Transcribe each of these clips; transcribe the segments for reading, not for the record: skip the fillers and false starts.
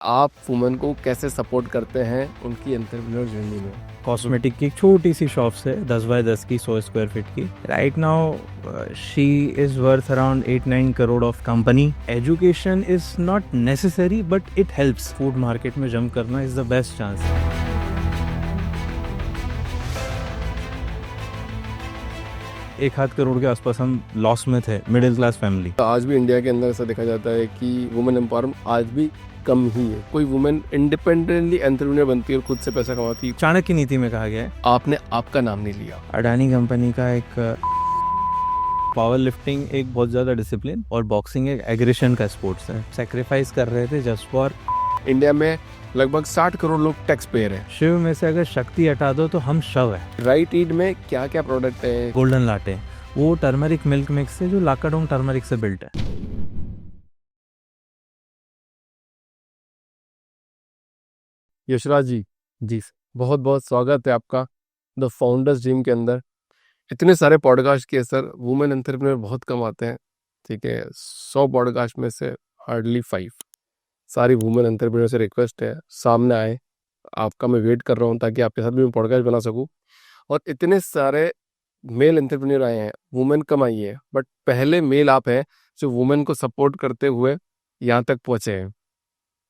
आप वुमेन को कैसे सपोर्ट करते हैं उनकी एंटरप्रेन्योर जर्नी में। कॉस्मेटिक की एक छोटी सी शॉप से 10 बाय 10 की 100 स्क्वायर फीट की। Right now she is worth around 8-9 crore of company. Education is not necessary but it helps. Food market में जंप करना इज द बेस्ट चांस। एक आध करोड़ के आसपास हम लॉस में थे, मिडिल क्लास फैमिली। आज भी इंडिया के अंदर ऐसा देखा जाता है कि वुमेन एम्पावरमेंट आज भी कम ही है। कोई वुमेन इंडिपेंडेंटली एंटरप्रेन्योर बनती है और खुद से पैसा कमाती है। चाणक्य नीति में कहा गया है। आपने आपका नाम नहीं लिया। अडानी कंपनी का एक पावर लिफ्टिंग एक बहुत ज्यादा डिसिप्लिन और बॉक्सिंग एक एग्रेशन का स्पोर्ट्स है। सेक्रीफाइस कर रहे थे जस्ट फॉर। इंडिया में लगभग 60 करोड़ लोग टैक्स पेयर हैं। शिव में से अगर शक्ति हटा दो तो हम शव है। राइट ईड में क्या क्या प्रोडक्ट है? गोल्डन लाटे, वो टर्मरिक मिल्क मिक्स है जो लाकाडोंग टर्मरिक से बिल्ट है। यशराज जी, जी सर। बहुत बहुत स्वागत है आपका द फाउंडर्स ड्रीम के अंदर। इतने सारे पॉडकास्ट किए सर, वुमेन एंटरप्रेन्योर बहुत कम आते हैं। ठीक है, 100 पॉडकास्ट में से हार्डली 5 सारी वुमेन एंटरप्रेन्योर से रिक्वेस्ट है सामने आए। आपका मैं वेट कर रहा हूँ ताकि आपके साथ भी मैं पॉडकास्ट बना सकूँ। और इतने सारे मेल एंटरप्रेन्योर आए हैं, वुमेन कम आई है, बट पहले मेल आप हैं जो वुमेन को सपोर्ट करते हुए यहाँ तक पहुँचे हैं।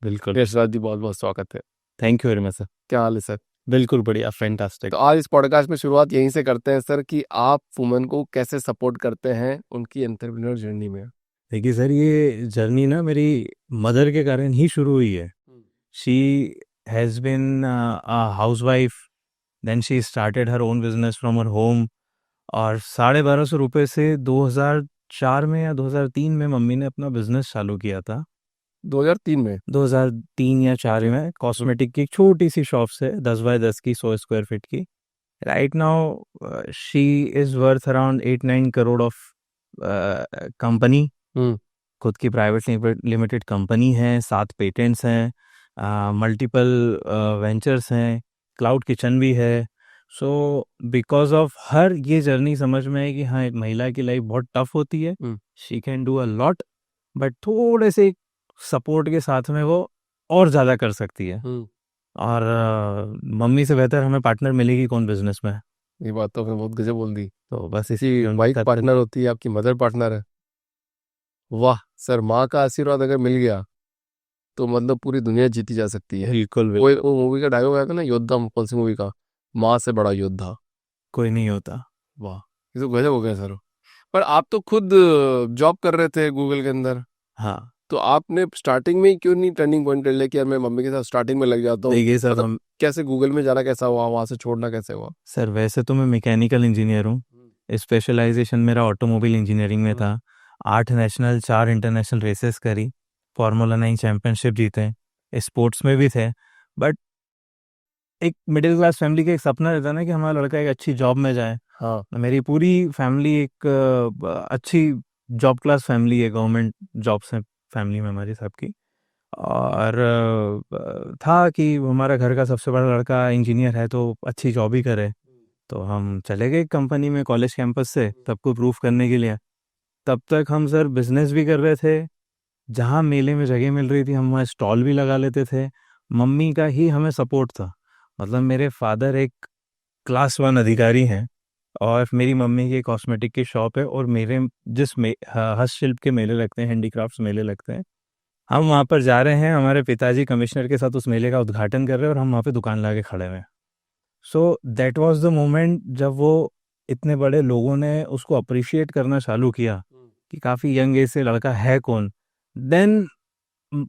बिल्कुल यशराज जी, बहुत बहुत स्वागत है। Thank you very much sir. क्या हाल है सर? बिल्कुल बढ़िया, फैंटास्टिक। तो आज इस पॉडकास्ट में शुरुआत यहीं से करते हैं सर कि आप वुमेन को कैसे सपोर्ट करते हैं उनकी एंटरप्रेन्योर जर्नी में। देखिए सर, ये जर्नी ना मेरी मदर के कारण ही शुरू हुई है। She has been a housewife, then she started her own business from her home. और 1250 रुपये से 2004 में या 2003 में मम्मी ने अपना बिजनेस चालू किया था। 2003 में? 2003 या 4 में कॉस्मेटिक की एक छोटी सी शॉप से 10 बाय 10 की 100 स्क्वायर फीट की। Right now she is worth around 8-9 crore of company. खुद की प्राइवेट लिमिटेड कंपनी है, 7 पेटेंट्स हैं, मल्टीपल वेंचर्स हैं, क्लाउड किचन भी है। सो बिकॉज ऑफ हर ये जर्नी समझ में है कि हाँ, एक महिला की लाइफ बहुत टफ होती है। She can do a lot, but थोड़े से सपोर्ट के साथ में वो और ज़्यादा कर सकती है। और मम्मी से बेहतर हमें पार्टनर मिलेगी कौन बिजनेस में। ये बात तो आपने बहुत गजब बोल दी। तो बस इसी वाइफ पार्टनर होती है, आपकी मदर पार्टनर है। वाह सर, माँ का आशीर्वाद अगर मिल गया तो मतलब पूरी दुनिया जीती जा सकती है। बिल्कुल वो मूवी का डायलॉग आया था ना, योद्धा, कौन सी मूवी का? माँ से बड़ा योद्धा कोई नहीं होता। वाह, ये तो गजब हो गया सर। पर आप तो खुद जॉब कर रहे थे गूगल के अंदर। हाँ, तो आपने स्टार्टिंग में ही क्यों नहीं टर्निंग पॉइंट ले लिया कि यार मैं मम्मी के साथ स्टार्टिंग में लग जाता हूँ? देखिए सर, मतलब कैसे गूगल में जाना कैसा हुआ, वहां से छोड़ना कैसे हुआ? सर वैसे तो मैं मैकेनिकल इंजीनियर हूँ। स्पेशलाइजेशन मेरा ऑटोमोबाइल इंजीनियरिंग में था। 8 नेशनल 4 इंटरनेशनल रेसेस करी, फार्मूला 9 चैंपियनशिप जीते, स्पोर्ट्स में भी थे। बट एक मिडिल क्लास फैमिली का एक सपना रहता है ना कि हमारा लड़का एक अच्छी जॉब में जाए। हाँ, मेरी पूरी फैमिली एक अच्छी जॉब क्लास फैमिली है, गवर्नमेंट जॉब से फैमिली में हमारी सबकी। और था कि हमारा घर का सबसे बड़ा लड़का इंजीनियर है तो अच्छी जॉब ही करे। तो हम चले गए कंपनी में कॉलेज कैंपस से सबको प्रूफ करने के लिए। तब तक हम सर बिजनेस भी कर रहे थे, जहाँ मेले में जगह मिल रही थी हम वहाँ स्टॉल भी लगा लेते थे। मम्मी का ही हमें सपोर्ट था। मतलब मेरे फादर एक क्लास 1 अधिकारी हैं और मेरी मम्मी की कॉस्मेटिक की शॉप है। और मेरे जिस हस्तशिल्प के मेले लगते हैं, हैंडीक्राफ्ट्स मेले लगते हैं, हम वहाँ पर जा रहे हैं। हमारे पिताजी कमिश्नर के साथ उस मेले का उद्घाटन कर रहे हैं और हम वहाँ पे दुकान ला के खड़े हुए हैं। So that was the moment जब वो इतने बड़े लोगों ने उसको अप्रिशिएट करना चालू किया कि काफ़ी यंग एज से लड़का है कौन। Then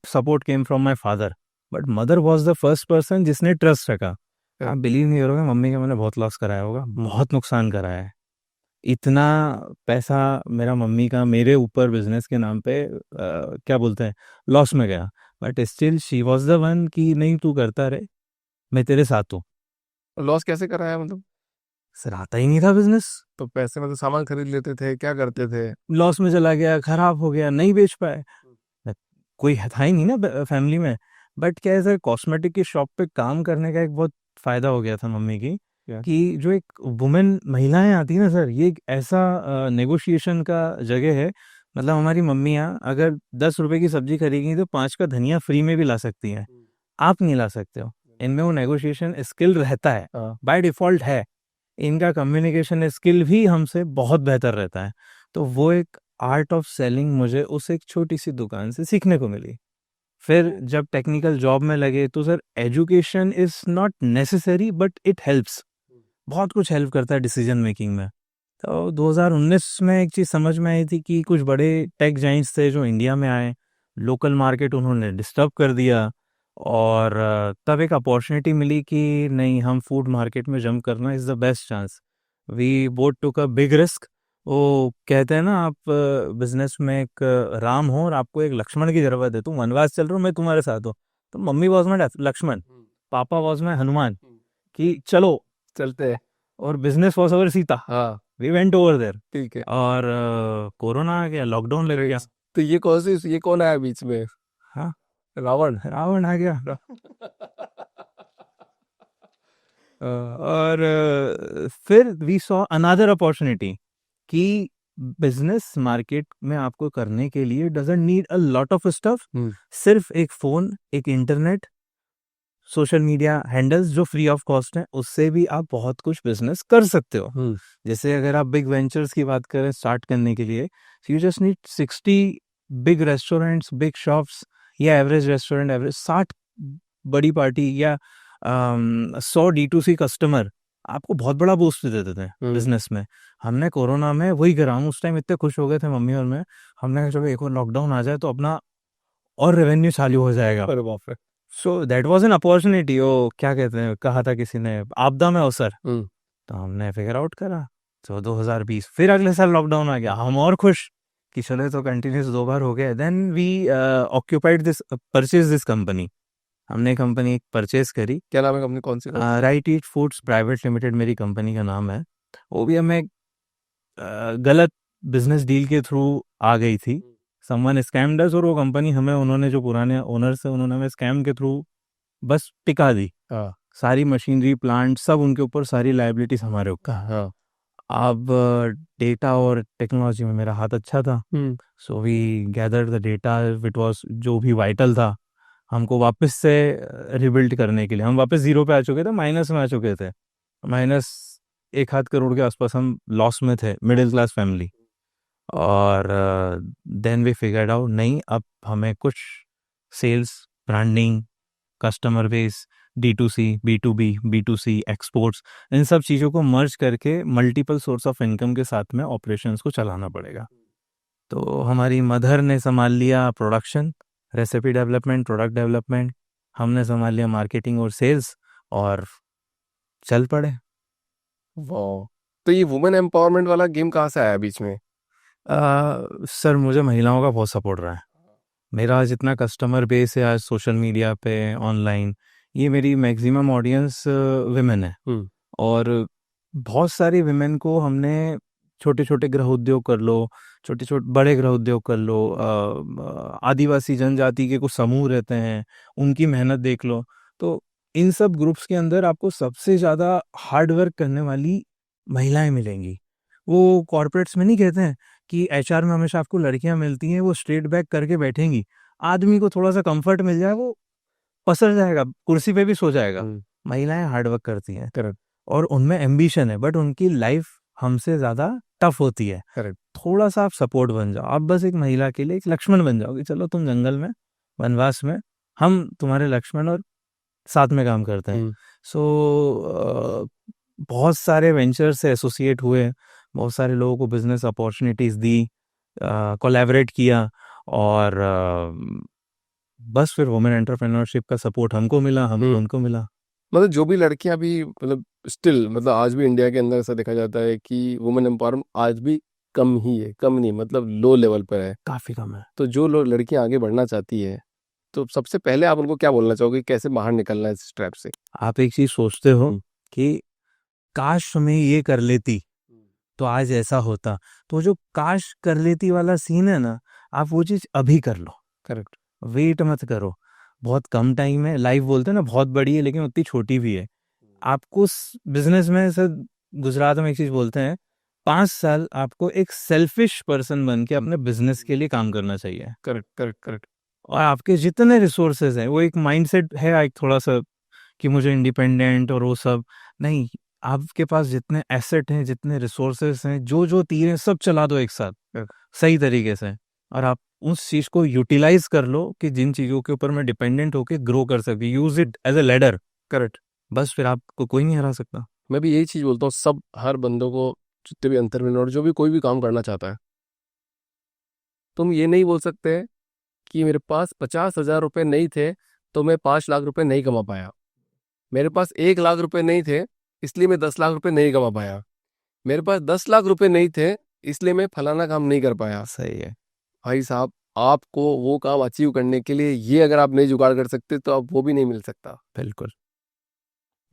support came from my father, but mother was the first person जिसने ट्रस्ट रखा। आप बिलीव नहीं करोगे, मम्मी का मैंने बहुत लॉस कराया होगा, बहुत नुकसान कराया है। इतना पैसा मेरा मम्मी का मेरे ऊपर बिजनेस के नाम पे क्या बोलते हैं, लॉस में गया। But still she was the one कि नहीं तू करता रहे, मैं तेरे साथ हूँ। लॉस कैसे कराया मतलब? सर आता ही नहीं था बिजनेस। तो पैसे मतलब सामान खरीद लेते थे, क्या करते थे? लॉस में चला गया, खराब हो गया, नहीं बेच पाए। कोई था ही नहीं ना फैमिली में। बट क्या है सर, कॉस्मेटिक की शॉप पे काम करने का एक बहुत फायदा हो गया था मम्मी की क्या? कि जो एक वुमेन महिलाएं आती है ना सर, ये एक ऐसा नेगोशिएशन का जगह है मतलब हमारी मम्मियाँ अगर 10 रुपए की सब्जी खरीदेंगी तो 5 का धनिया फ्री में भी ला सकती हैं, आप नहीं ला सकते हो। इनमें वो नेगोशिएशन स्किल रहता है, हाँ बाय डिफॉल्ट है। इनका कम्युनिकेशन स्किल भी हमसे बहुत बेहतर रहता है। तो वो एक आर्ट ऑफ सेलिंग मुझे उस एक छोटी सी दुकान से सीखने को मिली। फिर जब टेक्निकल जॉब में लगे तो sir education is not necessary but it helps, बहुत कुछ हेल्प करता है डिसीजन मेकिंग में। तो 2019 में एक चीज़ समझ में आई थी कि कुछ बड़े टेक जाइंट्स थे जो इंडिया में आए, लोकल मार्केट उन्होंने डिस्टर्ब कर दिया, और तब एक अपॉर्चुनिटी मिली कि नहीं, हम फूड मार्केट में जंप करना is the best chance. We both took a big risk. वो कहते हैं ना, आप बिजनेस में एक राम हो और आपको एक लक्ष्मण की जरूरत है, तुम वनवास चल रहे हो, मैं तुम्हारे साथ हूँ। तो मम्मी वॉज माई लक्ष्मण, पापा वॉज माई हनुमान, कि चलो चलते हैं। और बिजनेस वॉज अवर सीता। हाँ वी वेंट ओवर देयर, ठीक है। और कोरोना आ गया, लॉकडाउन लग गया। तो ये कौन आया बीच में? हाँ, रावण। रावण आ गया। और फिर वी सॉ अनदर अपॉर्चुनिटी कि बिजनेस मार्केट में आपको करने के लिए doesn't need a lot of stuff. Hmm सिर्फ एक फोन, एक इंटरनेट, सोशल मीडिया हैंडल्स जो फ्री ऑफ कॉस्ट हैं, उससे भी आप बहुत कुछ बिजनेस कर सकते हो। हम्म जैसे अगर आप बिग वेंचर्स की बात करें स्टार्ट करने के लिए, you just need 60 big restaurants, big shops, या एवरेज रेस्टोरेंट, एवरेज 60 बड़ी पार्टी, या 100 D2C कस्टमर आपको बहुत बड़ा बूस्ट दे देते हैं हम्म बिजनेस में। हमने कोरोना में वही करा, हम उस टाइम इतने खुश हो गए थे मम्मी और मैं, हमने कहा चलो एक और लॉकडाउन आ जाए तो अपना और रेवेन्यू चालू हो जाएगा। अरे बाप रे। So that was an opportunity. वो क्या कहते हैं, कहा था किसी ने, आपदा में अवसर। हम्म तो हमने फिगर आउट करा। तो 2020 फिर अगले साल लॉकडाउन आ गया, हम और खुश कि चले, तो कंटिन्यूस 2 बार हो गए। Then we occupied this, purchase this company. हमने कंपनी परचेज करी, क्या नाम है कंपनी, कौन सी company? Right eat foods private limited मेरी कंपनी का नाम है। वो भी हमें गलत बिजनेस डील के थ्रू आ गई थी। समवन स्कैम्ड अस, और वो कंपनी हमें, उन्होंने जो पुराने ओनर्स है उन्होंने हमें स्कैम के थ्रू बस टिका दी। हाँ सारी मशीनरी प्लांट सब उनके ऊपर, सारी लाइबिलिटीज हमारे ऊपर। हाँ। अब डेटा और टेक्नोलॉजी में मेरा हाथ अच्छा था, hmm so we gather the data with was, जो भी वाइटल था हमको वापस से रिबिल्ड करने के लिए। हम वापस जीरो पे आ चुके थे, माइनस में आ चुके थे, माइनस 1 आध करोड़ के आसपास हम लॉस में थे, मिडिल क्लास फैमिली। और देन वी फिगर्ड आउट, नहीं अब हमें कुछ sales, branding, customer base, D2C, B2B, B2C, exports, इन सब चीज़ों को मर्ज करके मल्टीपल सोर्स ऑफ इनकम के साथ में ऑपरेशंस को चलाना पड़ेगा। तो हमारी मदर ने संभाल लिया production, recipe development, product development, हमने संभाल लिया मार्केटिंग और सेल्स, और चल पड़े। वाह। तो ये वुमेन एम्पावरमेंट वाला गेम कहाँ से आया बीच में? सर मुझे महिलाओं का बहुत सपोर्ट रहा है। मेरा जितना कस्टमर बेस है आज सोशल मीडिया पे, ऑनलाइन, ये मेरी मैक्सिमम ऑडियंस विमेन है। हम्म और बहुत सारी विमेन को हमने, छोटे छोटे गृह उद्योग कर लो, छोटे छोटे बड़े गृह उद्योग कर लो, आदिवासी जनजाति के कुछ समूह रहते हैं, उनकी मेहनत देख लो। तो इन सब ग्रुप्स के अंदर आपको सबसे ज़्यादा हार्ड वर्क करने वाली महिलाएं मिलेंगी। वो कॉर्पोरेट्स में नहीं कहते हैं कि HR में हमेशा आपको लड़कियां मिलती हैं, वो स्ट्रेट बैक करके बैठेंगी, आदमी को थोड़ा सा कंफर्ट मिल जाए वो पसर जाएगा, कुर्सी पे भी सो जाएगा। हम्म। महिलाएं हार्ड वर्क करती हैं, करेक्ट और उनमें एम्बिशन है, बट उनकी लाइफ हमसे ज़्यादा टफ होती है। करेक्ट। थोड़ा सा आप सपोर्ट बन जाओ, आप बस एक महिला के लिए एक लक्ष्मण बन जाओ कि चलो तुम जंगल में, वनवास में, हम तुम्हारे लक्ष्मण, और साथ में काम करते हैं। हम्म सो बहुत सारे वेंचर से एसोसिएट हुए, बहुत सारे लोगों को बिजनेस अपॉर्चुनिटीज दी, कोलैबोरेट किया, और बस फिर वुमेन एंटरप्रेन्योरशिप का सपोर्ट हमको मिला, हमको उनको मिला। मतलब जो भी लड़कियां भी, मतलब स्टिल, मतलब आज भी इंडिया के अंदर ऐसा देखा जाता है कि वुमेन एम्पावरमेंट आज भी कम ही है, कम नहीं मतलब लो लेवल पर है। काफ़ी कम है। तो जो लोग लड़कियां आगे बढ़ना चाहती है, तो सबसे पहले आप उनको क्या बोलना चाहोगे, कैसे बाहर निकलना है इस ट्रैप से? आप एक चीज़ सोचते हो हम्म कि काश मैं ये कर लेती तो आज ऐसा होता, तो जो काश कर लेती वाला सीन है ना, आप वो चीज़ अभी कर लो, करेक्ट। वेट मत करो। बहुत कम टाइम है, लाइफ बोलते हैं ना बहुत बड़ी है लेकिन उतनी छोटी भी है। आपको बिजनेस में सर, गुजरात में एक चीज़ बोलते हैं, 5 साल आपको एक सेल्फिश पर्सन बन के अपने बिजनेस के लिए काम करना चाहिए। Correct correct correct. और आपके जितने रिसोर्सेज हैं, वो एक माइंडसेट है एक थोड़ा सा कि मुझे इंडिपेंडेंट और वो सब नहीं। आपके पास जितने एसेट हैं, जितने रिसोर्सेज हैं, जो जो तीर हैं, सब चला दो एक साथ सही तरीके से, और आप उस चीज को यूटिलाइज कर लो कि जिन चीजों के ऊपर मैं डिपेंडेंट होके ग्रो कर सकती, use it as a ladder. Correct. बस फिर आपको कोई नहीं हरा सकता। मैं भी यही चीज़ बोलता हूँ सब हर बंदों को, जितने भी एंटरप्रेन्योर जो भी कोई भी काम करना चाहता है, तुम ये नहीं बोल सकते कि मेरे पास 50,000 रुपये नहीं थे तो मैं 5 लाख रुपए नहीं कमा पाया, मेरे पास 1 लाख रुपए नहीं थे इसलिए मैं 10 लाख रुपए नहीं कमा पाया, मेरे पास 10 लाख रुपए नहीं थे इसलिए मैं फलाना काम नहीं कर पाया। सही है। भाई साहब, आपको वो काम अचीव करने के लिए ये अगर आप नहीं जुगाड़ कर सकते तो आप वो भी नहीं मिल सकता। बिल्कुल।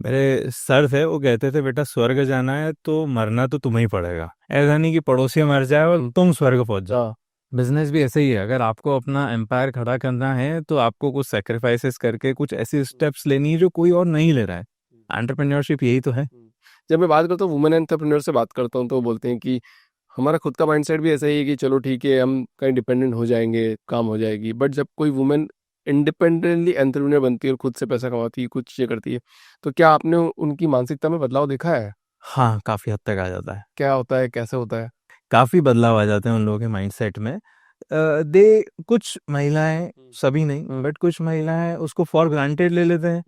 मेरे सर थे, वो कहते थे बेटा स्वर्ग जाना है तो मरना तो तुम्हें ही पड़ेगा, ऐसा नहीं कि पड़ोसी मर जाए और तुम स्वर्ग पहुंच जाओ। हाँ बिजनेस भी ऐसे ही है, अगर आपको अपना एम्पायर खड़ा करना है तो आपको कुछ सेक्रीफाइसेस करके कुछ ऐसी स्टेप्स लेनी है जो कोई और नहीं ले रहा है। एंटरप्रेन्योरशिप यही तो है। जब मैं बात करता हूँ वुमेन एंटरप्रेन्योर से बात करता हूँ तो वो बोलते हैं कि हमारा खुद का माइंडसेट भी ऐसा ही है कि चलो ठीक है हम कहीं डिपेंडेंट हो जाएंगे, काम हो जाएगी। बट जब कोई वुमेन इंडिपेंडेंटली एंटरप्रेन्योर बनती है और खुद से पैसा कमाती है, कुछ ये करती है, तो क्या आपने उनकी मानसिकता में बदलाव देखा है? हाँ, काफ़ी हद तक आ जाता है। क्या होता है, कैसे होता है? काफ़ी बदलाव आ जाते हैं उन लोगों के माइंडसेट में। दे कुछ महिलाएं, सभी नहीं बट कुछ महिलाएं उसको फॉर ग्रांटेड ले लेते हैं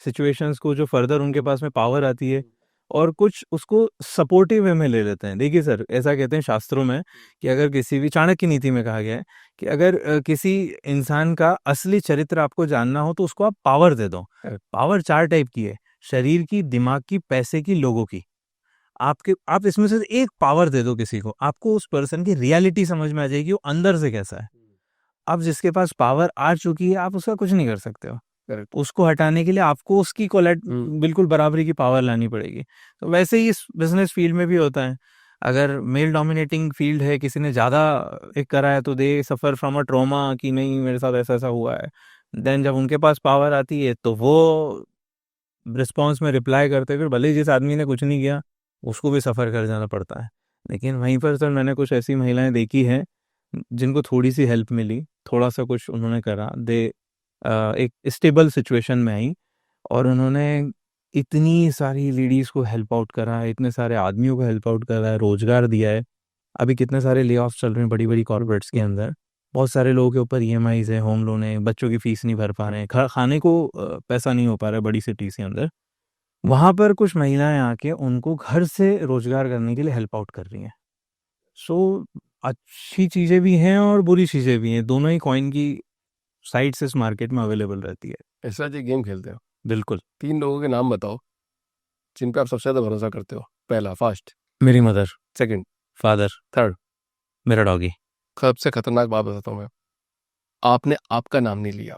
सिचुएशंस को, जो फर्दर उनके पास में पावर आती है, और कुछ उसको सपोर्टिव वे में ले लेते हैं। देखिए सर, ऐसा कहते हैं शास्त्रों में कि अगर किसी भी, चाणक्य नीति में कहा गया है कि अगर किसी इंसान का असली चरित्र आपको जानना हो तो उसको आप पावर दे दो। पावर 4 टाइप की है, शरीर की, दिमाग की, पैसे की, लोगों की। आप इसमें से एक पावर दे दो किसी को, आपको उस पर्सन की रियलिटी समझ में आ जाएगी, वो अंदर से कैसा है। अब जिसके पास पावर आ चुकी है, आप उसका कुछ नहीं कर सकते हो। करेक्ट। उसको हटाने के लिए आपको उसकी बिल्कुल बराबरी की पावर लानी पड़ेगी। तो वैसे ही इस बिजनेस फील्ड में भी होता है। अगर मेल डोमिनेटिंग फील्ड है, किसी ने ज़्यादा एक करा है, तो दे सफ़र फ्रॉम अ ट्रॉमा कि नहीं मेरे साथ ऐसा ऐसा हुआ है। देन जब उनके पास पावर आती है तो वो रिस्पॉन्स में रिप्लाई करते, फिर भले ही जिस आदमी ने कुछ नहीं किया उसको भी सफ़र कर जाना पड़ता है। लेकिन वहीं पर सर मैंने कुछ ऐसी महिलाएं देखी हैं जिनको थोड़ी सी हेल्प मिली, थोड़ा सा कुछ उन्होंने करा, एक स्टेबल सिचुएशन में आई, और उन्होंने इतनी सारी लेडीज़ को हेल्प आउट करा है, इतने सारे आदमियों को हेल्प आउट करा है, रोजगार दिया है। अभी कितने सारे ले ऑफ चल रहे हैं बड़ी बड़ी कॉर्पोरेट्स के अंदर, बहुत सारे लोगों के ऊपर ईएमआईज है, होम लोन है, बच्चों की फीस नहीं भर पा रहे हैं, खाने को पैसा नहीं हो पा रहा है बड़ी सिटीज़ के अंदर। वहाँ पर कुछ महिलाएं आके उनको घर से रोजगार करने के लिए हेल्प आउट कर रही हैं। सो अच्छी चीज़ें भी हैं और बुरी चीज़ें भी हैं, दोनों ही कॉइन की साइड्स इस मार्केट में अवेलेबल रहती है। ऐसा जो गेम खेलते हो, बिल्कुल। 3 लोगों के नाम बताओ जिन पे आप सबसे ज़्यादा भरोसा करते हो। पहला फर्स्ट, मेरी मदर, सेकंड, फादर, थर्ड। मेरा डॉगी। सबसे खतरनाक बात बताता हूँ मैं, आपने आपका नाम नहीं लिया।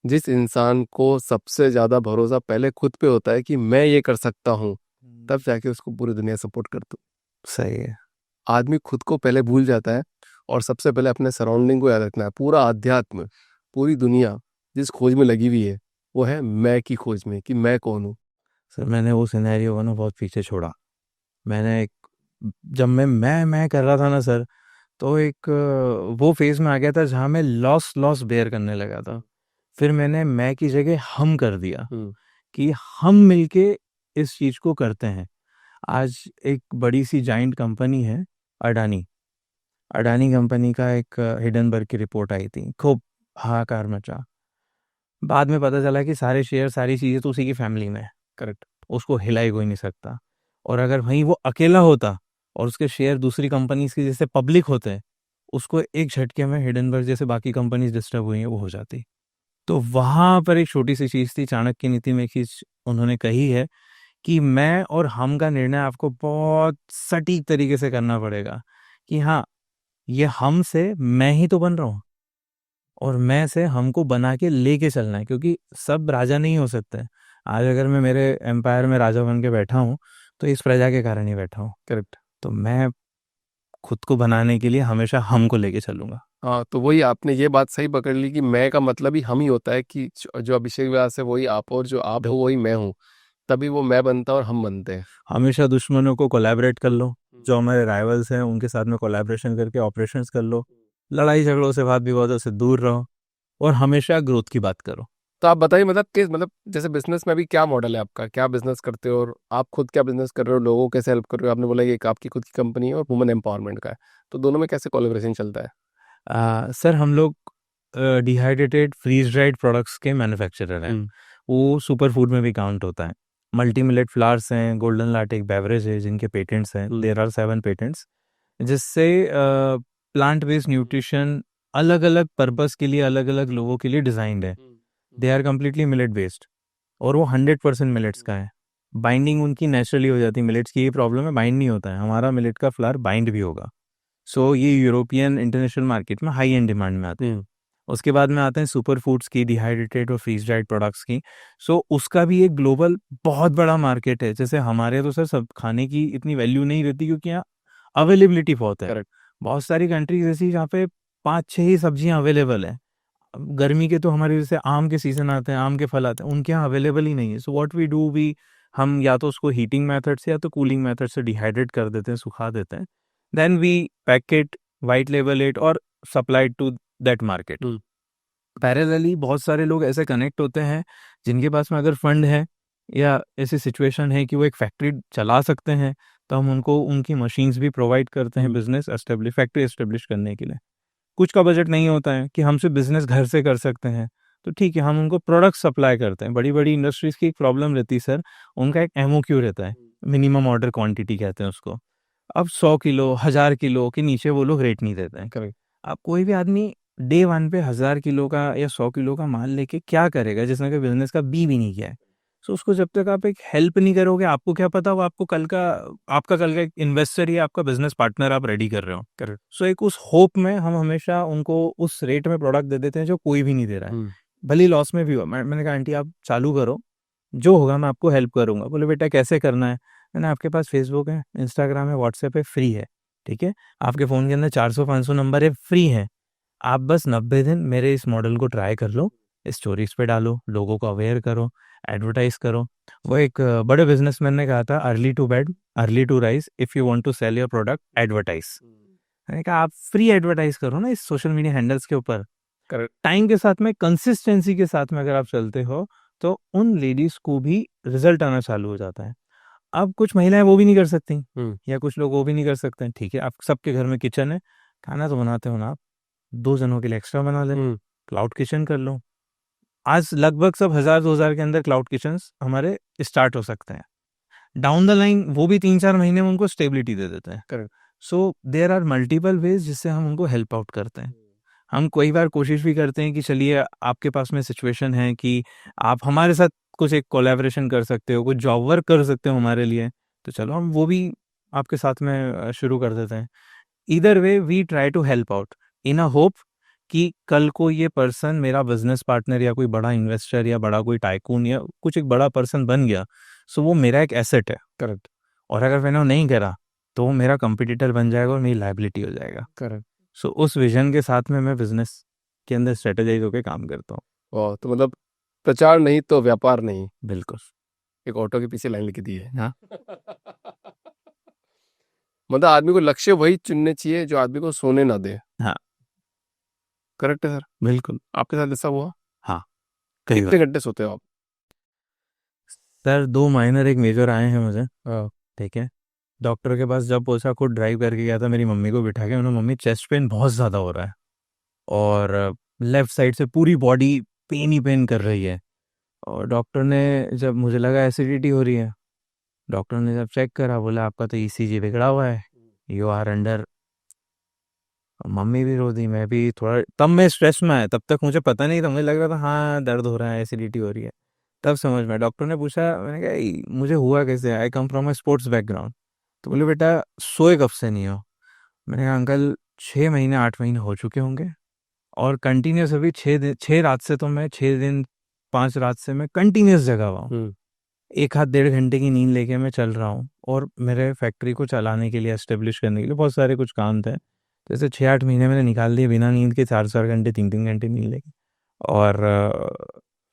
जिस इंसान को सबसे ज़्यादा भरोसा पहले खुद पे होता है कि मैं ये कर सकता हूँ, तब जाके उसको पूरी दुनिया सपोर्ट करती। सही है। आदमी खुद को पहले भूल जाता है और सबसे पहले अपने सराउंडिंग को याद रखना है। पूरा अध्यात्म, पूरी दुनिया जिस खोज में लगी हुई है वो है मैं की खोज में, कि मैं कौन हूँ। सर मैंने वो सिनेरियो को ना बहुत पीछे छोड़ा। मैंने एक, जब मैं कर रहा था ना सर, तो एक वो फेज में आ गया था जहाँ मैं लॉस लॉस बेयर करने लगा था। फिर मैंने मैं की जगह हम कर दिया कि हम मिलके इस चीज़ को करते हैं। आज एक बड़ी सी जाइंट कंपनी है, अडानी। अडानी कंपनी का एक हिडनबर्ग की रिपोर्ट आई थी, खूब हाहाकार मचा। बाद में पता चला कि सारे शेयर, सारी चीज़ें तो उसी की फैमिली में है। करेक्ट। उसको हिला ही कोई नहीं सकता। और अगर वहीं वो अकेला होता और उसके शेयर दूसरी कंपनीज की जैसे पब्लिक होते हैं, उसको एक झटके में हिडनबर्ग जैसे बाकी कंपनीज डिस्टर्ब हुई हैं वो हो जाती। तो वहाँ पर एक छोटी सी चीज़ थी, चाणक्य नीति में एक चीज़ उन्होंने कही है कि मैं और हम का निर्णय आपको बहुत सटीक तरीके से करना पड़ेगा कि हाँ, ये हम से मैं ही तो बन रहा हूँ, और मैं से हमको बना के लेके चलना है, क्योंकि सब राजा नहीं हो सकते। आज अगर मैं मेरे एम्पायर में राजा बन के बैठा हूँ तो इस प्रजा के कारण ही बैठा हूँ। करेक्ट। तो मैं खुद को बनाने के लिए हमेशा हमको लेके चलूंगा। हाँ, तो वही आपने ये बात सही पकड़ ली कि मैं का मतलब ही हम ही होता है, कि जो अभिषेक व्यास है वही आप और जो आप हो वही मैं हूँ। तभी वो मैं बनता और हम बनते हैं। हमेशा दुश्मनों को कोलैबोरेट कर लो, जो हमारे राइवल्स हैं उनके साथ में कोलैबोरेशन करके ऑपरेशंस कर लो, लड़ाई झगड़ों से, वाद विवादों से दूर रहो और हमेशा ग्रोथ की बात करो। तो आप बताइए मतलब कि मतलब जैसे बिजनेस में अभी क्या मॉडल है आपका, क्या बिजनेस करते हो और आप खुद क्या बिजनेस कर रहे हो, लोगों को कैसे हेल्प कर रहे हो? आपने बोला कि एक आपकी खुद की कंपनी है और वुमेन एम्पावरमेंट का है, तो दोनों में कैसे कोलैबोरेशन चलता है? सर हम लोग डिहाइड्रेटेड फ्रीज ड्राइड प्रोडक्ट्स के मैन्युफैक्चरर हैं। वो सुपर फूड में भी काउंट होता है। मल्टी मिलेट फ्लावर्स हैं, गोल्डन लाटे एक बेवरेज है जिनके पेटेंट्स हैं, देयर आर 7 पेटेंट्स, जिससे प्लांट बेस्ड न्यूट्रिशन अलग अलग पर्पस के लिए, अलग अलग लोगों के लिए डिजाइंड है। They are completely millet based और वो 100% मिलेट्स का है। बाइंडिंग उनकी नेचुरली हो जाती है। मिलेट्स की ये प्रॉब्लम है, बाइंड नहीं होता है, हमारा मिलेट का फ्लावर बाइंड भी होगा। सो ये यूरोपियन इंटरनेशनल मार्केट में हाई एंड डिमांड में आते हैं। उसके बाद में आते हैं सुपर फूड्स की, डिहाइड्रेटेड और फ्रीज ड्राइड प्रोडक्ट्स की। सो उसका भी एक ग्लोबल बहुत बड़ा मार्केट है। जैसे हमारे तो सर सब खाने की इतनी वैल्यू नहीं रहती क्योंकि यहाँ अवेलेबिलिटी बहुत है। करेक्ट। बहुत सारी कंट्रीज ऐसी जहाँ पे 5-6 ही सब्जियां अवेलेबल है। अब गर्मी के तो हमारे जैसे आम के सीजन आते हैं, आम के फल आते हैं, उनके यहाँ अवेलेबल ही नहीं है। So what we do, we हम या तो उसको हीटिंग मेथड से या तो कूलिंग मेथड से डिहाइड्रेट कर देते हैं, सुखा देते हैं, then we pack it, white label it और supply to that market. Parallelly बहुत सारे लोग ऐसे कनेक्ट होते हैं जिनके पास में अगर फंड है या ऐसी सिचुएशन है कि वो एक फैक्ट्री चला सकते हैं, तो हम उनको उनकी मशीन्स भी प्रोवाइड करते हैं बिजनेस एस्टेब्लिश, फैक्ट्री एस्टेब्लिश करने के लिए। कुछ का बजट नहीं होता है कि हमसे बिजनेस घर से कर सकते हैं, तो ठीक है, हम उनको प्रोडक्ट सप्लाई करते हैं। बड़ी बड़ी इंडस्ट्रीज की एक प्रॉब्लम रहती है सर, उनका एक एमओक्यू रहता है, मिनिमम ऑर्डर क्वांटिटी कहते हैं उसको। अब 100 किलो 1000 किलो के नीचे वो लोग रेट नहीं देते हैं। करेक्ट। अब कोई भी आदमी डे 1 पे 1000 किलो का या 100 किलो का माल लेके क्या करेगा जिसने का बिजनेस का बी भी नहीं किया है? सो उसको जब तक आप एक हेल्प नहीं करोगे, आपको क्या पता वो आपको कल का, आपका कल का एक इन्वेस्टर या आपका बिजनेस पार्टनर आप रेडी कर रहे हो। करेक्ट। सो एक उस होप में हम हमेशा उनको उस रेट में प्रोडक्ट दे देते हैं जो कोई भी नहीं दे रहा है, भले लॉस में भी हो। मैंने कहा आंटी आप चालू करो, जो होगा मैं आपको हेल्प करूंगा। बोले बेटा कैसे करना है? मैंने आपके पास फेसबुक है, इंस्टाग्राम है, व्हाट्सएप है, फ्री है, ठीक है। आपके फ़ोन के अंदर 400-500 नंबर है, फ्री है। आप बस 90 दिन मेरे इस मॉडल को ट्राई कर लो, स्टोरीज पे डालो, लोगों को अवेयर करो, एडवर्टाइज करो। वो एक बड़े बिजनेसमैन ने कहा था, early to bed early to rise, if you want to sell your product advertise. मैंने कहा आप फ्री एडवर्टाइज करो ना इस सोशल मीडिया हैंडल्स के ऊपर। करेक्ट। टाइम के साथ में, कंसिस्टेंसी के साथ में अगर आप चलते हो तो उन लेडीज को भी रिजल्ट आना चालू हो जाता है। अब कुछ महिलाएं वो भी नहीं कर सकती या कुछ लोग वो भी नहीं कर सकते हैं, ठीक है। आप सबके घर में किचन है, खाना तो बनाते हो ना आप, 2 जनों के लिए एक्स्ट्रा बना ले, क्लाउड किचन कर लो। आज लगभग सब 1000-2000 के अंदर क्लाउड किचन हमारे स्टार्ट हो सकते हैं। डाउन द लाइन वो भी 3-4 महीने में उनको स्टेबिलिटी दे देते हैं। Correct. So there are multiple ways जिससे हम उनको हेल्प आउट करते हैं। हम कई बार कोशिश भी करते हैं कि चलिए आपके पास में सिचुएशन है कि आप हमारे साथ कुछ एक कोलैबोरेशन कर सकते हो, कुछ जॉब वर्क कर सकते हो हमारे लिए, तो चलो हम वो भी आपके साथ में शुरू कर देते हैं। Either way we try to help out in a hope कि कल को ये पर्सन मेरा बिजनेस पार्टनर या कोई बड़ा इन्वेस्टर या बड़ा कोई टाइकून या कुछ एक बड़ा पर्सन बन गया, सो वो मेरा एक एसेट है। करेक्ट। और अगर मैंने वो नहीं करा तो वो मेरा कंपिटिटर बन जाएगा और मेरी लायबिलिटी हो जाएगा। करेक्ट। सो उस विजन के साथ में मैं बिजनेस के अंदर स्ट्रेटेजाइज होकर काम करता हूँ। वाह, तो मतलब प्रचार नहीं तो व्यापार नहीं, बिल्कुल। एक ऑटो के पीछे लाइन लिखी दी है। हाँ। मतलब आदमी को लक्ष्य वही चुनने चाहिए जो आदमी को सोने ना दे। हाँ। करेक्ट है सर? बिल्कुल। आपके साथ ऐसा हुआ? हाँ, कई कितने बार। घंटे सोते हो आप? सर 2 माइनर एक मेजर आए हैं मुझे, ठीक है। डॉक्टर के पास जब पहुंचा, खुद ड्राइव करके गया था, मेरी मम्मी को बिठा के, उन्होंने मम्मी चेस्ट पेन बहुत ज़्यादा हो रहा है और लेफ्ट साइड से पूरी बॉडी पेन ही पेन कर रही है। और डॉक्टर ने, जब मुझे लगा एसिडिटी हो रही है, डॉक्टर ने जब चेक करा बोला आपका तो ईसीजी बिगड़ा हुआ है, यू आर अंडर। मम्मी भी रो दी, मैं भी थोड़ा, तब मैं स्ट्रेस में आया, तब तक मुझे पता नहीं था, मुझे लग रहा था हाँ दर्द हो रहा है, एसिडिटी हो रही है। तब समझ में, डॉक्टर ने पूछा, मैंने कहा मुझे हुआ कैसे, I come from a sports background. तो बोले बेटा सोए कब से नहीं हो? मैंने कहा अंकल 6 महीने 8 महीने हो चुके होंगे और कंटिन्यूस अभी 6 रात से, तो मैं 6 दिन 5 रात से मैं कंटिन्यूस जगा हुआ हूँ। 1-1.5 घंटे की नींद लेके मैं चल रहा हूँ और मेरे फैक्ट्री को चलाने के लिए, एस्टेब्लिश करने के लिए बहुत सारे कुछ काम थे। जैसे 6-8 महीने मैंने निकाल दिए बिना नींद के, 4-4 घंटे 3-3 घंटे नींद लेके। और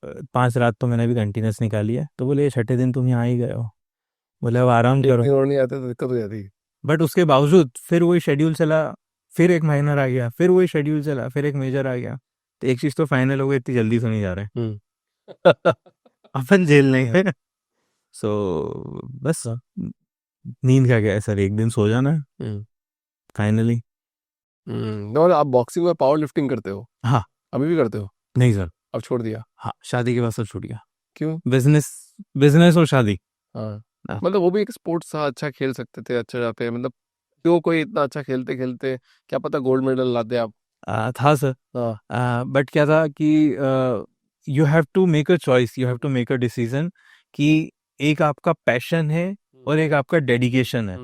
5 रात तो मैंने भी कंटिन्यूस निकाली है। तो बोले 6ठे दिन तुम यहाँ ही गए हो, बोले अब आराम एक करो। दिन और नहीं आते तो दिक्कत हो जाती। बट उसके बावजूद फिर वही शेड्यूल चला, फिर एक माइनर आ गया, फिर वही शेड्यूल चला, फिर एक मेजर आ गया। तो एक चीज़ तो फाइनल हो गई, इतनी जल्दी तो नहीं जा रहे अपन जेल नहीं है। सो बस नींद का क्या है सर, एक दिन सो जाना है फाइनली। और आप बॉक्सिंग में पावर लिफ्टिंग करते हो? हाँ। अभी भी करते हो? नहीं सर। अब छोड़ दिया? हाँ, शादी के बाद सब छूट गया। क्यों? बिजनेस, बिजनेस और शादी। हाँ, हाँ। मतलब वो भी एक स्पोर्ट्स था, अच्छा खेल सकते थे, अच्छा जाते, मतलब क्यों कोई इतना अच्छा खेलते खेलते क्या पता गोल्ड मेडल लाते आप। था सर। हाँ। बट क्या था कि you have to make a choice, you have to make a decision कि एक आपका पैशन है और एक आपका डेडिकेशन है।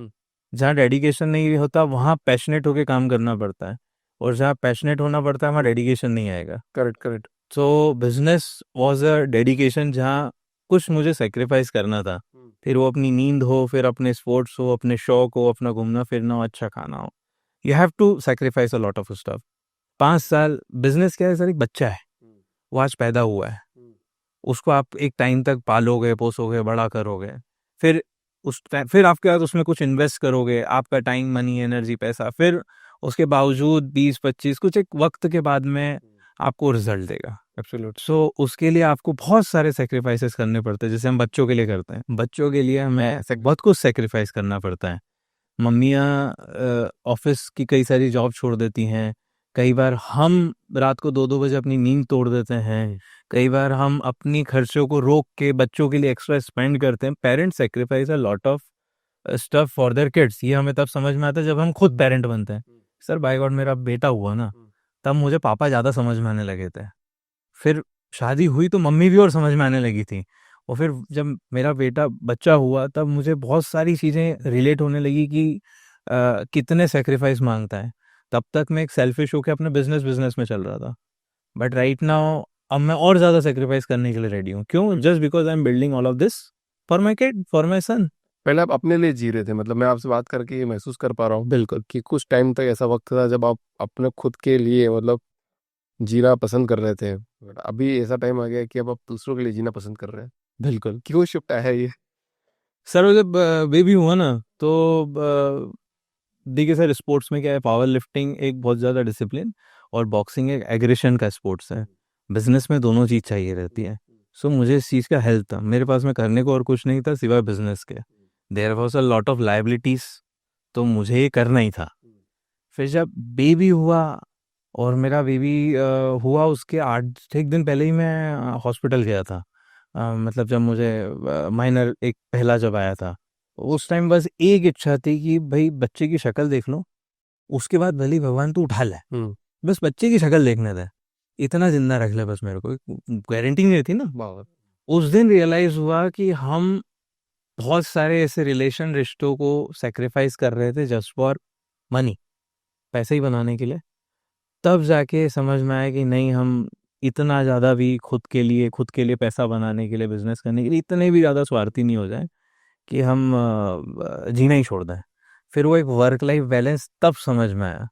जहाँ डेडिकेशन नहीं होता वहाँ पैशनेट होके काम करना पड़ता है, और जहाँ पैशनेट होना पड़ता है वहाँ डेडिकेशन नहीं आएगा। Correct correct. तो बिजनेस वाज अ डेडिकेशन, जहाँ कुछ मुझे सेक्रीफाइस करना था। फिर वो अपनी नींद हो, फिर अपने स्पोर्ट्स हो, अपने शौक हो, अपना घूमना फिरना हो, अच्छा खाना हो, you have to sacrifice a lot of stuff. 5 साल बिजनेस क्या है सर, एक बच्चा है, वो आज पैदा हुआ है, उसको आप एक टाइम तक पालोगे, पोसोगे, बड़ा करोगे, फिर फिर आपके बाद उसमें कुछ इन्वेस्ट करोगे, आपका टाइम, मनी, एनर्जी, पैसा, फिर उसके बावजूद 20-25 कुछ एक वक्त के बाद में आपको रिजल्ट देगा। एब्सोल्यूट। सो उसके लिए आपको बहुत सारे सेक्रीफाइसेस करने पड़ते हैं, जैसे हम बच्चों के लिए करते हैं। बच्चों के लिए हमें बहुत कुछ सेक्रीफाइस करना पड़ता है। मम्मियाँ ऑफिस की कई सारी जॉब छोड़ देती हैं, कई बार हम रात को 2-2 बजे अपनी नींद तोड़ देते हैं, कई बार हम अपनी खर्चों को रोक के बच्चों के लिए एक्स्ट्रा स्पेंड करते हैं। Parents sacrifice a lot of stuff for their kids. ये हमें तब समझ में आता है जब हम खुद पेरेंट बनते हैं। सर बाय गॉड मेरा बेटा हुआ ना, तब मुझे पापा ज़्यादा समझ में आने लगे थे। फिर शादी हुई तो मम्मी भी और समझ में आने लगी थी, और फिर जब मेरा बेटा बच्चा हुआ तब मुझे बहुत सारी चीज़ें रिलेट होने लगी कि कितने सेक्रीफाइस मांगता है। तब तक मैं एक सेल्फिश होकर अपने बिजनेस में चल रहा था, बट राइट नाउ अब मैं और ज़्यादा सेक्रीफाइस करने के लिए रेडी हूँ। क्यों? Just because I am building all of this for my kid, for my son. पहले आप अपने लिए जी रहे थे, मतलब मैं आपसे बात करके ये महसूस कर पा रहा हूँ बिल्कुल। कि कुछ टाइम तक ऐसा वक्त था जब आप अपने खुद के लिए मतलब जीना पसंद कर रहे थे, But अभी ऐसा टाइम आ गया है कि अब आप दूसरों के लिए जीना पसंद कर रहे हैं। बिल्कुल क्यों शिफ्ट आया है ये? सर, जब बेबी हुआ ना तो देखिए सर, स्पोर्ट्स में क्या है, पावर लिफ्टिंग एक बहुत ज़्यादा डिसिप्लिन और बॉक्सिंग एक एग्रेशन का स्पोर्ट्स है। बिजनेस में दोनों चीज़ चाहिए रहती है। सो मुझे इस चीज़ का हेल्प था, मेरे पास में करने को और कुछ नहीं था सिवाय बिजनेस के। There was a lot of liabilities, तो मुझे ये करना ही था। फिर जब बेबी हुआ, और मेरा बेबी हुआ उसके 8 दिन पहले ही मैं हॉस्पिटल गया था। मतलब जब मुझे माइनर एक पहला जब आया था, उस टाइम बस एक इच्छा थी कि भाई बच्चे की शक्ल देख लो, उसके बाद भले ही भगवान तू उठा ले, बस बच्चे की शक्ल देखने दे, इतना जिंदा रख ले बस मेरे को, गारंटी नहीं रहती ना। वाह। उस दिन रियलाइज हुआ कि हम बहुत सारे ऐसे रिश्तों को सेक्रीफाइस कर रहे थे जस्ट फॉर मनी, पैसे ही बनाने के लिए। तब जाके समझ में आया कि नहीं, हम इतना ज़्यादा भी खुद के लिए पैसा बनाने के लिए, बिजनेस करने के लिए इतने भी ज़्यादा स्वार्थी नहीं हो जाए कि हम जीना ही छोड़ दें। फिर वो एक वर्क लाइफ बैलेंस तब समझ में आया।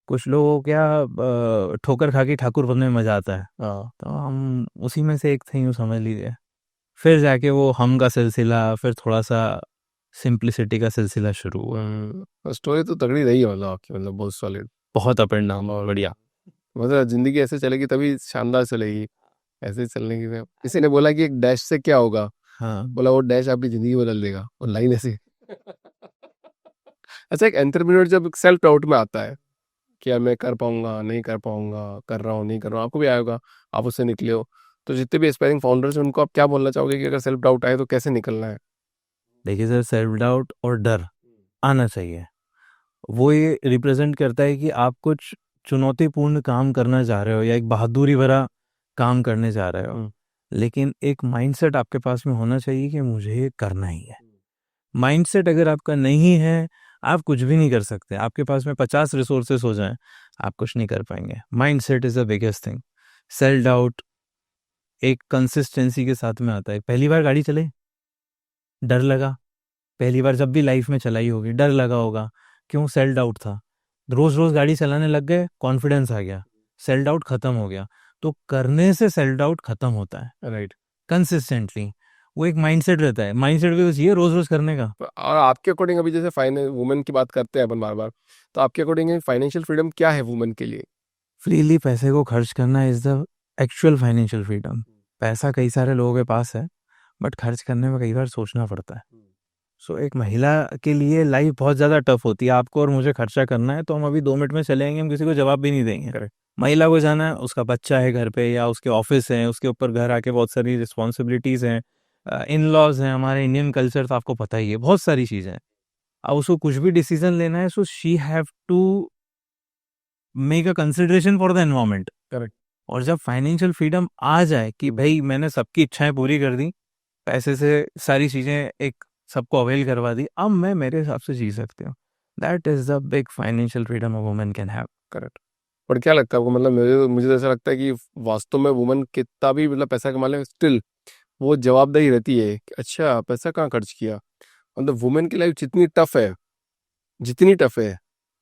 कुछ लोगों को क्या ठोकर खा के ठाकुर बनने में मजा आता है, हाँ। तो हम उसी में से एक थे, यूँ समझ लीजिए। फिर जाके वो हम का सिलसिला, फिर थोड़ा सा सिंप्लिसिटी का सिलसिला शुरू हुआ। स्टोरी तो तगड़ी रही है, मतलब आपकी, मतलब बहुत सॉलिड। बहुत अप एंड डाउन, बढ़िया। मतलब जिंदगी ऐसे चलेगी तभी शानदार चलेगी, ऐसे ही चलने की। किसी ने बोला कि एक डैश से क्या होगा, हाँ। बोला वो डैश आपकी जिंदगी बदल देगा, और लाइन ऐसी। अच्छा, एक एंटरप्रेन्योर जब सेल्फ डाउट में आता है कि यार मैं कर पाऊंगा नहीं कर पाऊंगा, कर रहा हूँ नहीं कर रहा हूँ, आपको भी आया होगा, आप उससे निकले हो, तो जितने भी एस्पायरिंग फाउंडर्स हैं उनको आप क्या बोलना चाहोगे कि अगर सेल्फ डाउट आए तो कैसे निकलना है? देखिए सर, सेल्फ डाउट और डर आना चाहिए। वो ये रिप्रेजेंट करता है कि आप कुछ चुनौतीपूर्ण काम करना चाह रहे हो या एक बहादुरी भरा काम करने जा रहे हो, लेकिन एक माइंडसेट आपके पास में होना चाहिए कि मुझे ये करना ही है। माइंडसेट अगर आपका नहीं है, आप कुछ भी नहीं कर सकते। आपके पास में 50 रिसोर्सेस हो जाएं, आप कुछ नहीं कर पाएंगे। Mindset is the biggest thing. Self doubt एक कंसिस्टेंसी के साथ में आता है। पहली बार गाड़ी चले, डर लगा, पहली बार जब भी लाइफ में चलाई होगी डर लगा होगा, क्यों? सेल्फ डाउट था। रोज रोज गाड़ी चलाने लग गए, कॉन्फिडेंस आ गया, सेल्फ डाउट खत्म हो गया। तो करने से सेल्फ डाउट खत्म होता है राइट। कंसिस्टेंटली। वो एक माइंडसेट रहता है, माइंडसेट भी चाहिए रोज रोज करने का। और आपके अकॉर्डिंग अभी जैसे फाइनेंस वुमेन की बात करते हैं अपन बार बार, तो आपके अकॉर्डिंग फाइनेंशियल फ्रीडम क्या है वुमेन के लिए? फ्रीली पैसे को खर्च करना is the actual financial freedom. पैसा कई सारे लोगों के पास है, बट खर्च करने में कई बार सोचना पड़ता है। सो एक महिला के लिए लाइफ बहुत ज़्यादा टफ होती है। आपको और मुझे खर्चा करना है तो हम अभी 2 मिनट में चले जाएंगे, हम किसी को जवाब भी नहीं देंगे। Correct. महिला को जाना है, उसका बच्चा है घर पे या उसके ऑफिस है, उसके ऊपर घर आके बहुत सारी रिस्पॉन्सिबिलिटीज़ हैं, इन लॉज हैं। हमारे इंडियन कल्चर तो आपको पता ही है, बहुत सारी चीज़ें हैं। अब उसको कुछ भी डिसीजन लेना है, so she have to make a consideration for the environment. Correct. और जब फाइनेंशियल फ्रीडम आ जाए कि भाई मैंने सबकी इच्छाएं पूरी कर दी, पैसे से सारी चीज़ें एक सबको अवेल करवा दी, अब मैं मेरे हिसाब से जी सकती हूँ। That is the big financial freedom a woman can have. Correct. पर क्या लगता है आपको, मतलब मुझे मुझे तो ऐसा लगता है कि वास्तव में वुमन कितना भी मतलब पैसा कमा ले, स्टिल वो जवाबदेही रहती है कि अच्छा पैसा कहाँ खर्च किया। मतलब वुमेन की लाइफ जितनी टफ है, जितनी टफ है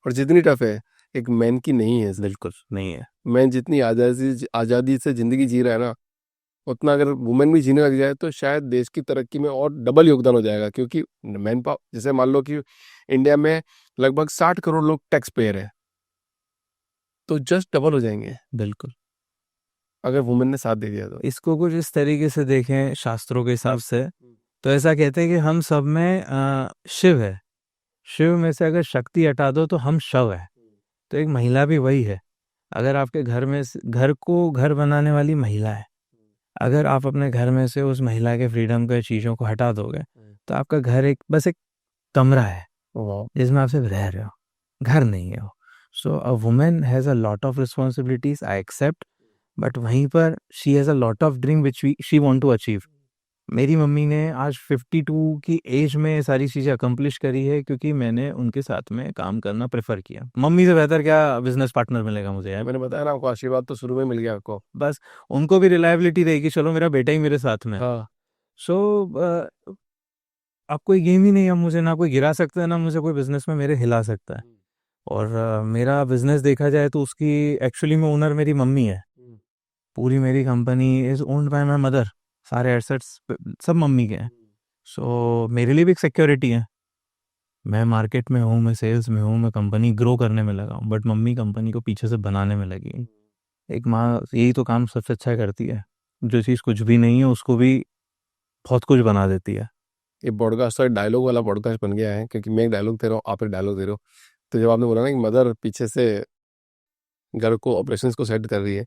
और जितनी टफ है एक मैन की नहीं है। बिल्कुल नहीं है। मैन जितनी आज़ादी से ज़िंदगी जी रहा है ना, उतना अगर वुमेन भी जीने लग जाए तो शायद देश की तरक्की में और डबल योगदान हो जाएगा। क्योंकि मैन पावर, जैसे मान लो कि इंडिया में लगभग 60 करोड़ लोग टैक्स पेयर है, तो जस्ट डबल हो जाएंगे बिल्कुल। अगर वुमेन ने साथ दे दिया तो। इसको कुछ इस तरीके से देखें शास्त्रों के हिसाब से, तो ऐसा कहते हैं कि हम सब में शिव है। शिव में से अगर शक्ति हटा दो तो हम शव है। तो एक महिला भी वही है। अगर आपके घर में घर को घर बनाने वाली महिला है, अगर आप अपने घर में से उस महिला के फ्रीडम के चीज़ों को हटा दोगे तो आपका घर एक बस एक कमरा है जिसमें आप सिर्फ रह रहे हो, घर नहीं है वो। So a women has a lot of responsibilities, I accept, but वहीं पर she has a lot of dream which she want to achieve. मेरी मम्मी ने आज 52 की एज में सारी चीज़ें अकम्प्लिश करी है क्योंकि मैंने उनके साथ में काम करना प्रेफर किया। मम्मी से बेहतर क्या बिजनेस पार्टनर मिलेगा मुझे यार। मैंने बताया ना आपको, आशीर्वाद तो शुरू में मिल गया आपको। बस उनको भी रिलायबिलिटी रहेगी, चलो मेरा बेटा ही मेरे साथ में। हाँ। सो अब कोई गेम ही नहीं है, मुझे ना कोई गिरा सकता है ना मुझे कोई बिजनेस में मेरे हिला सकता है। और मेरा बिजनेस देखा जाए तो उसकी एक्चुअली में ओनर मेरी मम्मी है। पूरी मेरी company is owned by my mother, सारे एसेट्स सब मम्मी के हैं। सो मेरे लिए भी एक सिक्योरिटी है। मैं मार्केट में हूँ, मैं सेल्स में हूँ, मैं कंपनी ग्रो करने में लगा हूँ, बट मम्मी कंपनी को पीछे से बनाने में लगी है। एक माँ यही तो काम सबसे अच्छा करती है, जो चीज़ कुछ भी नहीं है उसको भी बहुत कुछ बना देती है। ये पॉडकास्ट तो डायलॉग वाला पॉडकास्ट बन गया है, क्योंकि मैं एक डायलॉग दे रहा हूँ, आप एक डायलॉग दे रहे हो। तो जब आपने बोला ना कि मदर पीछे से घर को, ऑपरेशंस को सेट कर रही है,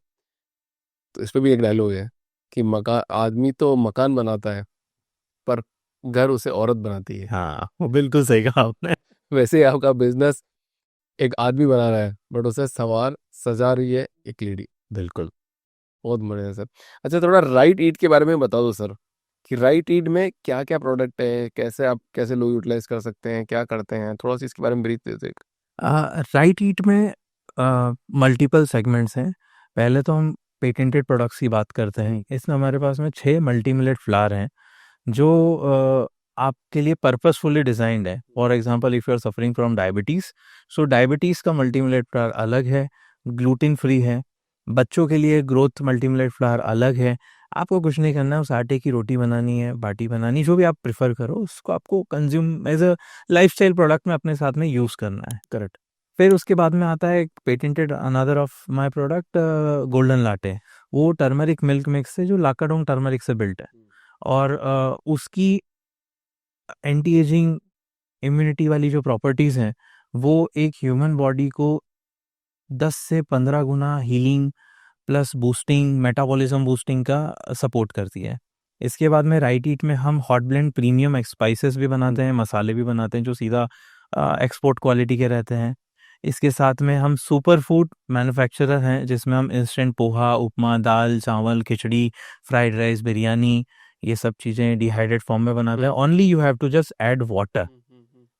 तो इस पे भी एक डायलॉग है कि मकान, आदमी तो मकान बनाता है पर घर उसे औरत बनाती है। हाँ, वो बिल्कुल सही कहा आपने। वैसे ही आपका बिजनेस एक आदमी बना रहा है, बट उसे सवार सजा रही है एक लेडी। बिल्कुल। बहुत बढ़िया सर। अच्छा, थोड़ा राइट ईट के बारे में बता दो सर, कि राइट ईट में क्या क्या प्रोडक्ट है, कैसे आप कैसे लोग यूटिलाइज कर सकते हैं, क्या करते हैं, थोड़ा सा इसके बारे में ब्रीफ दे दो एक। राइट ईट में मल्टीपल सेगमेंट्स हैं। पहले तो हम पेटेंटेड प्रोडक्ट्स की बात करते हैं। इसमें हमारे पास में 6 मल्टी मिलेट फ्लावर हैं जो आपके लिए पर्पसफुली डिज़ाइंड है। For example if you are suffering from diabetes, so diabetes का मल्टी मिलेट फ्लावर अलग है, ग्लूटेन फ्री है। बच्चों के लिए ग्रोथ मल्टी मिलेट फ्लावर अलग है। आपको कुछ नहीं करना है, उस आटे की रोटी बनानी है, बाटी बनानी, जो भी आप प्रेफर करो उसको आपको consume as a lifestyle product में अपने साथ में यूज़ करना है। करेक्ट। फिर उसके बाद में आता है patented another of my product golden latte. वो टर्मरिक मिल्क मिक्स है जो लाकाडोंग टर्मरिक से बिल्ट है, और उसकी एंटी एजिंग इम्यूनिटी वाली जो प्रॉपर्टीज़ हैं वो एक ह्यूमन बॉडी को 10 से 15 गुना healing plus boosting, metabolism boosting का सपोर्ट करती है। इसके बाद में राइट ईट में हम हॉट ब्लेंड प्रीमियम स्पाइसेस भी बनाते हैं, मसाले भी बनाते हैं जो सीधा एक्सपोर्ट क्वालिटी के रहते हैं। इसके साथ में हम सुपर फूड मैन्युफैक्चरर हैं जिसमें हम इंस्टेंट पोहा, उपमा, दाल, चावल, खिचड़ी, फ्राइड राइस, बिरयानी, ये सब चीज़ें डिहाइड्रेट फॉर्म में बनाते हैं। Only you have to just add water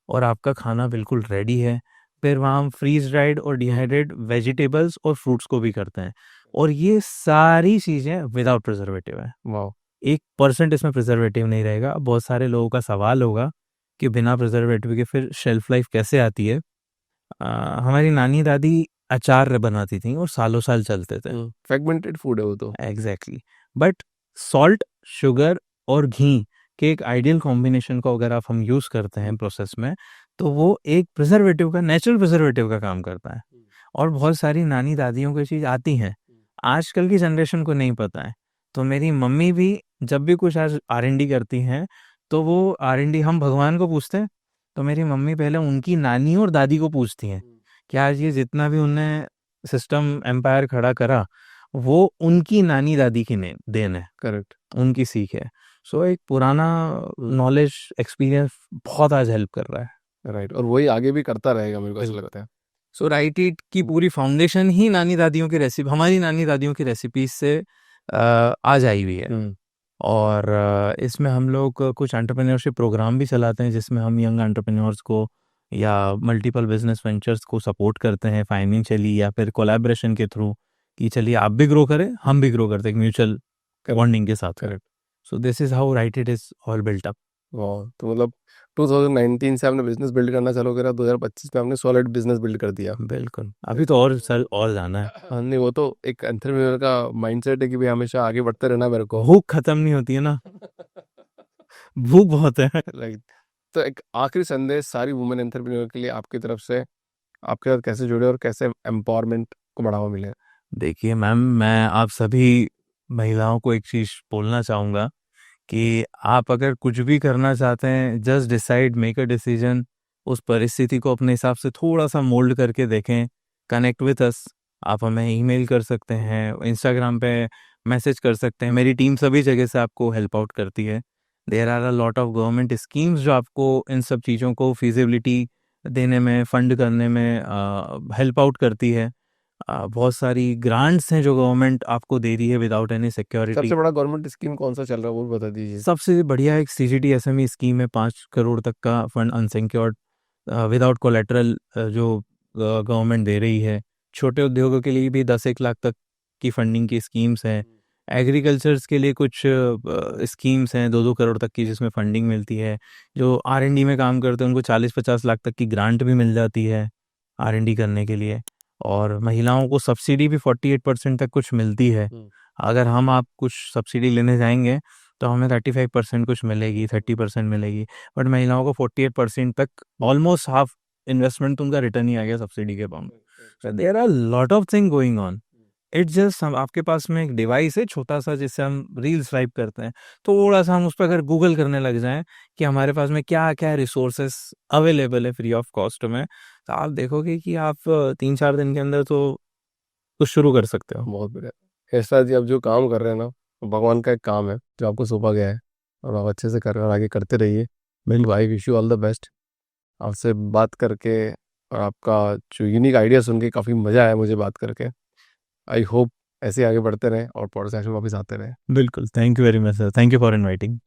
और आपका खाना बिल्कुल रेडी है। फिर वहाँ हम फ्रीज ड्राइड और डिहाइड्रेट वेजिटेबल्स और फ्रूट्स को भी करते हैं, और ये सारी चीज़ें विदाउट प्रिजर्वेटिव है। वाह। 1% इसमें प्रिजर्वेटिव नहीं रहेगा। बहुत सारे लोगों का सवाल होगा कि बिना प्रिजर्वेटिव के फिर शेल्फ लाइफ कैसे आती है। हमारी नानी दादी अचार बनाती थी और सालों साल चलते थे। फ्रेगमेंटेड फूड है वो तो। एग्जैक्टली। बट सॉल्ट, शुगर और घी के एक आइडियल कॉम्बिनेशन को अगर आप हम यूज़ करते हैं प्रोसेस में, तो वो एक प्रिजर्वेटिव का, नेचुरल प्रिजर्वेटिव का काम करता है। और बहुत सारी नानी दादियों को चीज़ आती हैं, आजकल की जनरेशन को नहीं पता है। तो मेरी मम्मी भी जब भी कुछ आज R&D करती हैं, तो वो R&D हम भगवान को पूछते हैं, तो मेरी मम्मी पहले उनकी नानी और दादी को पूछती हैं कि आज ये जितना भी उनने सिस्टम एम्पायर खड़ा करा, वो उनकी नानी दादी की देन है, करेक्ट। उनकी सीख है। सो एक पुराना नॉलेज, एक्सपीरियंस बहुत आज हेल्प कर रहा है। राइट, और वही आगे भी करता रहेगा, मेरे को ऐसा लगता है। सो राइट ईट की पूरी फाउंडेशन ही नानी दादियों की रेसिपी, हमारी नानी दादियों की रेसिपीज से आज आई हुई है। और इसमें हम लोग कुछ एंटरप्रेन्योरशिप प्रोग्राम भी चलाते हैं, जिसमें हम यंग एंटरप्रेन्योर्स को या मल्टीपल बिजनेस वेंचर्स को सपोर्ट करते हैं फाइनेंशियली या फिर कोलैबोरेशन के थ्रू, कि चलिए आप भी ग्रो करें, हम भी ग्रो करते हैं, म्यूचुअल बॉन्डिंग के साथ। Correct. So this is how right it is all built up. वाह, तो मतलब 2019 से आपने बिजनेस बिल्ड करना चालू करा, 2025 में आपने सॉलिड बिजनेस बिल्ड कर दिया। बिल्कुल, अभी तो और सर और जाना है। हाँ, नहीं वो तो एक एंटरप्रेन्योर का माइंडसेट है कि भाई हमेशा आगे बढ़ते रहना मेरे को। भूख खत्म नहीं होती है ना, भूख बहुत है। राइट। तो एक आखिरी संदेश सारी वुमेन एंटरप्रेन्योर के लिए आपकी तरफ से, आपके साथ कैसे जुड़े और कैसे एम्पावरमेंट को बढ़ावा मिले? देखिए मैम, मैं आप सभी महिलाओं को एक चीज़ बोलना चाहूँगा कि आप अगर कुछ भी करना चाहते हैं, just decide, make a decision, उस परिस्थिति को अपने हिसाब से थोड़ा सा मोल्ड करके देखें। कनेक्ट विथ अस, आप हमें ईमेल कर सकते हैं, इंस्टाग्राम पे मैसेज कर सकते हैं, मेरी टीम सभी जगह से आपको हेल्प आउट करती है। There are a lot of government schemes जो आपको इन सब चीज़ों को फिजिबिलिटी देने में, फंड करने में हेल्प आउट करती है। बहुत सारी ग्रांट्स हैं जो गवर्नमेंट आपको दे रही है विदाउट एनी सिक्योरिटी। सबसे बड़ा गवर्नमेंट स्कीम कौन सा चल रहा है वो भी बता दीजिए। सबसे बढ़िया एक CGT SME स्कीम है, 5 करोड़ तक का फंड अनसिक्योर्ड विदाउट कोलेटरल जो गवर्नमेंट दे रही है। छोटे उद्योगों के लिए भी 10-1 लाख तक की फंडिंग की स्कीम्स हैं। एग्रीकल्चर्स के लिए कुछ स्कीम्स हैं 2-2 करोड़ तक की, जिसमें फंडिंग मिलती है। जो R&D में काम करते हैं उनको 40-50 लाख तक की ग्रांट भी मिल जाती है R&D करने के लिए। और महिलाओं को सब्सिडी भी 48% तक कुछ मिलती है। अगर हम आप कुछ सब्सिडी लेने जाएंगे तो हमें 35% कुछ मिलेगी, 30% मिलेगी, बट महिलाओं को 48% तक, ऑलमोस्ट हाफ इन्वेस्टमेंट तो उनका रिटर्न ही आ गया सब्सिडी के amount. There are lot of thing going on. It's just हम, आपके पास में एक डिवाइस है छोटा सा जिससे हम रील स्वाइप करते हैं, थोड़ा सा हम उस पर अगर गूगल करने लग जाएं कि हमारे पास में क्या क्या रिसोर्सेस अवेलेबल है फ्री ऑफ कॉस्ट में, तो आप देखोगे कि आप 3-4 दिन के अंदर तो कुछ शुरू कर सकते हो। बहुत बढ़िया। ऐसा जी, आप जो काम कर रहे हैं ना, वो भगवान का एक काम है जो आपको सौंपा गया है, और आप अच्छे से कर रहे हैं और आगे करते रहिए। बिल्कुल, I wish you all the best. आपसे बात करके और आपका जो यूनिक आइडिया सुन के काफ़ी मज़ा आया मुझे बात करके। आई होप ऐसे आगे बढ़ते रहें और पॉडकास्ट में वापस आते रहें। बिल्कुल, thank you very much sir, thank you for inviting.